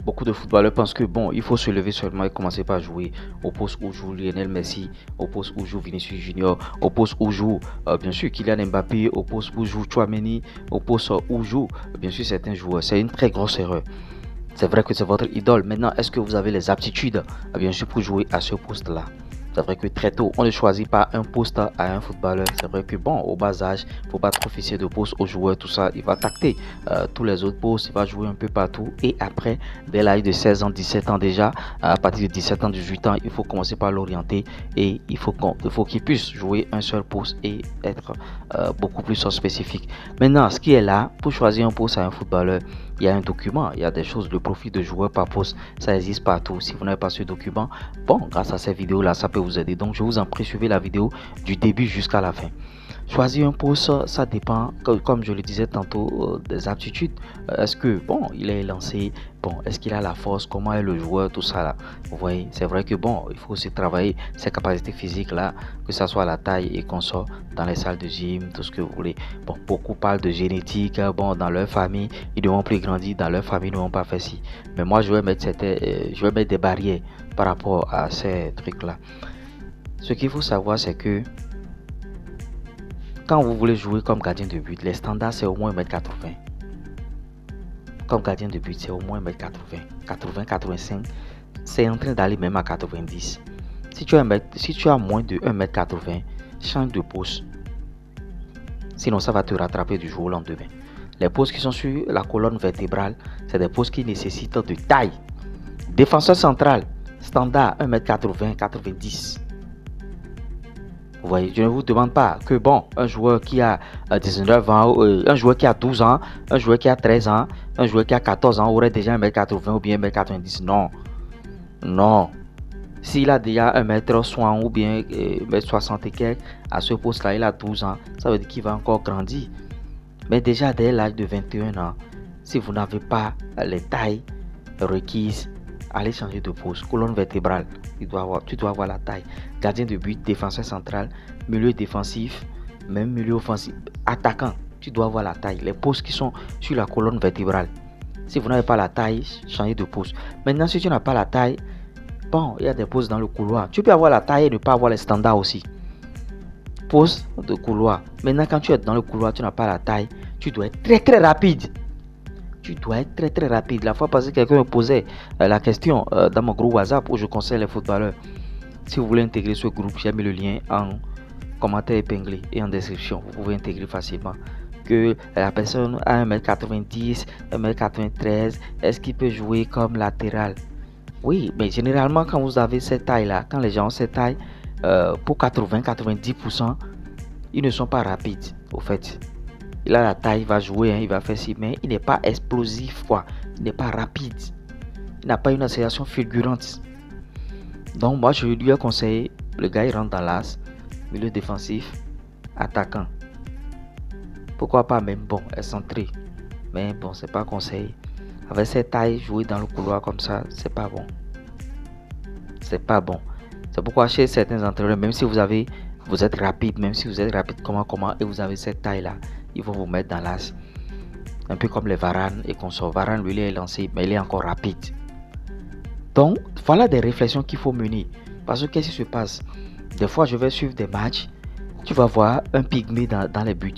Beaucoup de footballeurs pensent que bon, il faut se lever seulement et commencer par jouer au poste où joue Lionel Messi, au poste où joue Vinicius Junior, au poste où joue bien sûr Kylian Mbappé, au poste où joue Chouameni, au poste où joue bien sûr certains joueurs. C'est une très grosse erreur. C'est vrai que c'est votre idole. Maintenant, est-ce que vous avez les aptitudes bien sûr pour jouer à ce poste-là? C'est vrai que très tôt, on ne choisit pas un poste à un footballeur. C'est vrai que bon, au bas âge, il ne faut pas trop fixer de poste aux joueurs, tout ça. Il va tacter tous les autres postes, il va jouer un peu partout. Et après, dès l'âge de 16 ans, 17 ans déjà, à partir de 17 ans, 18 ans, il faut commencer par l'orienter et il faut qu'il puisse jouer un seul poste et être beaucoup plus spécifique. Maintenant, ce qui est là, pour choisir un poste à un footballeur, il y a un document, il y a des choses, le profil de joueur par poste, ça existe partout. Si vous n'avez pas ce document, bon, grâce à cette vidéo-là, ça peut vous aider. Donc, je vous en prie, suivez la vidéo du début jusqu'à la fin. Choisir un poste, ça dépend, comme je le disais tantôt, des aptitudes. Est-ce que, bon, il est lancé, bon, est-ce qu'il a la force, comment est le joueur, tout ça là. Vous voyez, c'est vrai que, bon, il faut aussi travailler ses capacités physiques là, que ça soit la taille et qu'on sort dans les salles de gym, tout ce que vous voulez. Bon, beaucoup parlent de génétique, bon, dans leur famille, ils ne vont plus grandir, dans leur famille, ils ne vont pas faire ci. Mais moi, je vais mettre des barrières par rapport à ces trucs-là. Ce qu'il faut savoir, c'est que quand vous voulez jouer comme gardien de but, les standards c'est au moins 1m80. Comme gardien de but, c'est au moins 1m80. 80, 85, c'est en train d'aller même à 90. Si tu as moins de 1m80, change de poste. Sinon, ça va te rattraper du jour au lendemain. Les postes qui sont sur la colonne vertébrale, c'est des postes qui nécessitent de taille. Défenseur central, standard 1m80, 90. Vous voyez, je ne vous demande pas que bon, un joueur qui a 19 ans, un joueur qui a 12 ans, un joueur qui a 13 ans, un joueur qui a 14 ans aurait déjà 1m80 ou bien 1m90. Non. Non. S'il a déjà 1m60 ou bien 1m60 et quelques, à ce poste-là, il a 12 ans, ça veut dire qu'il va encore grandir. Mais déjà dès l'âge de 21 ans, si vous n'avez pas les tailles requises, allez changer de poste. Colonne vertébrale, tu dois avoir la taille. Gardien de but, défenseur central, milieu défensif, même milieu offensif, attaquant, tu dois avoir la taille. Les postes qui sont sur la colonne vertébrale. Si vous n'avez pas la taille, changez de poste. Maintenant, si tu n'as pas la taille, bon, il y a des postes dans le couloir. Tu peux avoir la taille et ne pas avoir les standards aussi. Poste de couloir. Maintenant, quand tu es dans le couloir, tu n'as pas la taille, tu dois être très très rapide. Tu dois être très très rapide. La fois passée, quelqu'un me posait la question dans mon groupe WhatsApp où je conseille les footballeurs. Si vous voulez intégrer ce groupe, j'ai mis le lien en commentaire épinglé et en description. Vous pouvez intégrer facilement. Que la personne a 1m90, 1m93, est-ce qu'il peut jouer comme latéral? Oui, mais généralement quand vous avez cette taille-là, quand les gens ont cette taille, pour 80-90%, ils ne sont pas rapides au fait. Il a la taille, il va jouer, hein, il va faire ci, mais il n'est pas explosif, quoi. Il n'est pas rapide. Il n'a pas une accélération fulgurante. Donc moi je lui ai conseillé, le gars il rentre dans l'as, milieu défensif, attaquant. Pourquoi pas même bon, excentré. Mais bon, c'est pas conseillé. Avec cette taille, jouer dans le couloir comme ça, c'est pas bon. C'est pas bon. C'est pourquoi chez certains entraîneurs, même si vous êtes rapide, même si vous êtes rapide comment et vous avez cette taille là, ils vont vous mettre dans l'as. Un peu comme les Varane et consorts. Varane lui il est lancé, mais il est encore rapide. Donc voilà des réflexions qu'il faut mener. Parce que qu'est-ce qui se passe? Des fois je vais suivre des matchs, tu vas voir un pygmée dans les buts.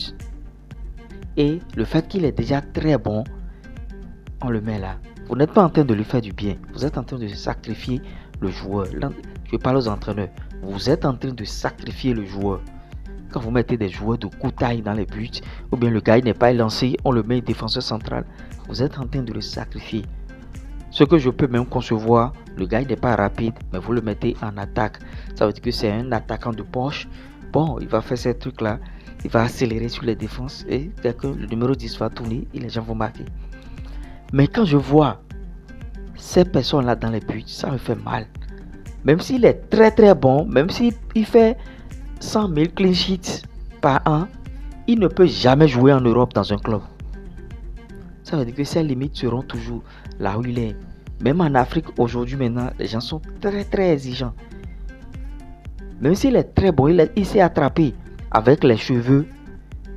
Et le fait qu'il est déjà très bon, on le met là. Vous n'êtes pas en train de lui faire du bien. Vous êtes en train de sacrifier le joueur. Je parle aux entraîneurs. Vous êtes en train de sacrifier le joueur. Quand vous mettez des joueurs de coup taille dans les buts, ou bien le gars n'est pas lancé, on le met défenseur central. Vous êtes en train de le sacrifier. Ce que je peux même concevoir, le gars n'est pas rapide, mais vous le mettez en attaque. Ça veut dire que c'est un attaquant de poche. Bon, il va faire ces trucs-là. Il va accélérer sur les défenses et le numéro 10 va tourner et les gens vont marquer. Mais quand je vois ces personnes-là dans les buts, ça me fait mal. Même s'il est très très bon, même s'il fait 100 000 clean sheets par an, il ne peut jamais jouer en Europe dans un club. Ça veut dire que ses limites seront toujours là où il est. Même en Afrique, aujourd'hui maintenant, les gens sont très très exigeants. Même s'il est très bon, il s'est attrapé avec les cheveux,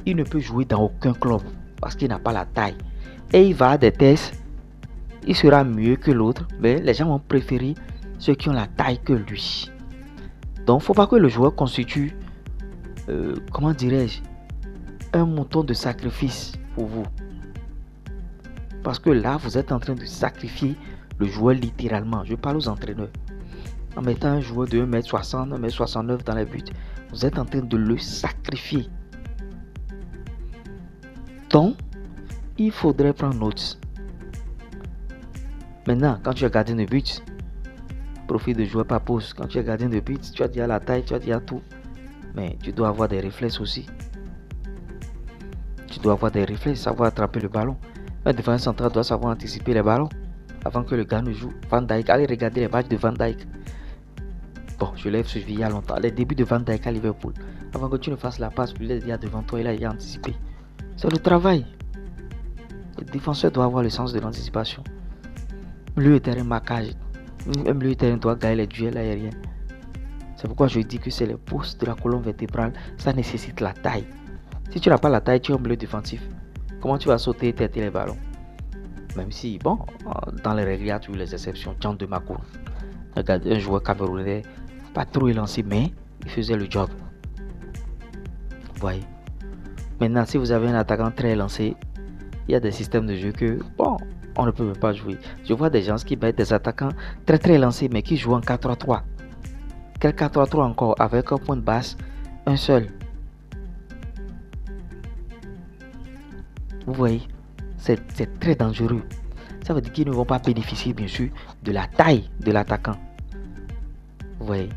il ne peut jouer dans aucun club parce qu'il n'a pas la taille. Et il va à des tests, il sera mieux que l'autre, mais les gens vont préférer ceux qui ont la taille que lui. Donc, il ne faut pas que le joueur constitue, comment dirais-je, un mouton de sacrifice pour vous. Parce que là, vous êtes en train de sacrifier le joueur littéralement. Je parle aux entraîneurs. En mettant un joueur de 1m60, 1m69 dans les buts, vous êtes en train de le sacrifier. Donc, il faudrait prendre note. Maintenant, quand tu es gardien de but, profite de jouer par pause. Quand tu es gardien de but, tu as déjà la taille, tu as déjà tout. Mais tu dois avoir des réflexes aussi. Tu dois avoir des réflexes, savoir attraper le ballon. Un défenseur central doit savoir anticiper les ballons avant que le gars ne joue. Van Dijk, allez regarder les matchs de Van Dijk. Bon, je l'ai suivi il y a longtemps. Les débuts de Van Dijk à Liverpool. Avant que tu ne fasses la passe, il est déjà devant toi, il a déjà anticipé. C'est le travail. Le défenseur doit avoir le sens de l'anticipation. Le terrain marquage. Même le terrain doit gagner les duels aériens. C'est pourquoi je dis que c'est les postes de la colonne vertébrale. Ça nécessite la taille. Si tu n'as pas la taille, tu es un milieu défensif. Comment tu vas sauter et têter les ballons? Même si, bon, dans les règles, il y a toujours les exceptions. Jean de Macour, un joueur camerounais, pas trop élancé, mais il faisait le job. Vous voyez. Maintenant, si vous avez un attaquant très élancé, il y a des systèmes de jeu que, bon, on ne peut même pas jouer. Je vois des gens qui mettent des attaquants très très élancés, mais qui jouent en 4-3-3. Quel 4-3-3 encore? Avec un point de basse, un seul. Vous voyez, c'est très dangereux. Ça veut dire qu'ils ne vont pas bénéficier, bien sûr, de la taille de l'attaquant. Vous voyez.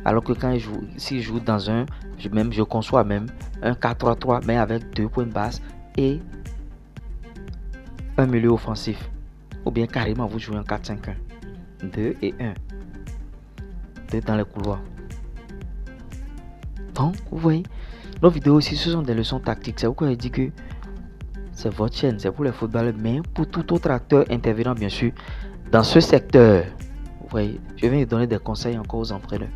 Alors que quand s'il joue dans je conçois même un 4-3-3, mais avec 2 points de base et un milieu offensif. Ou bien carrément, vous jouez en 4-5-1. 2 et 1. 2 dans les couloirs. Donc, vous voyez, nos vidéos aussi, ce sont des leçons tactiques. C'est pourquoi je dis que c'est votre chaîne, c'est pour les footballeurs, mais pour tout autre acteur intervenant, bien sûr, dans ce secteur. Vous voyez, je viens de donner des conseils encore aux entraîneurs.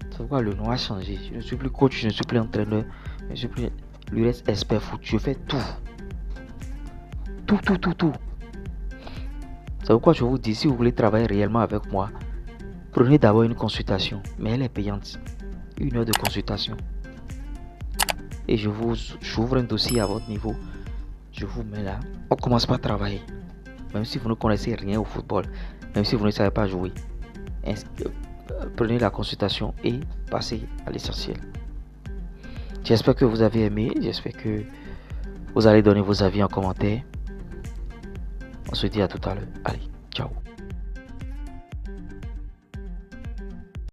C'est pourquoi le nom a changé. Je ne suis plus coach, je ne suis plus entraîneur, je suis plus le reste expert foot. Je fais tout. Tout. C'est pourquoi je vous dis, si vous voulez travailler réellement avec moi, prenez d'abord une consultation, mais elle est payante. 1 heure de consultation. Et j'ouvre un dossier à votre niveau. Je vous mets là. On commence par travailler. Même si vous ne connaissez rien au football, même si vous ne savez pas jouer, prenez la consultation et passez à l'essentiel. J'espère que vous avez aimé. J'espère que vous allez donner vos avis en commentaire. On se dit à tout à l'heure. Allez, ciao.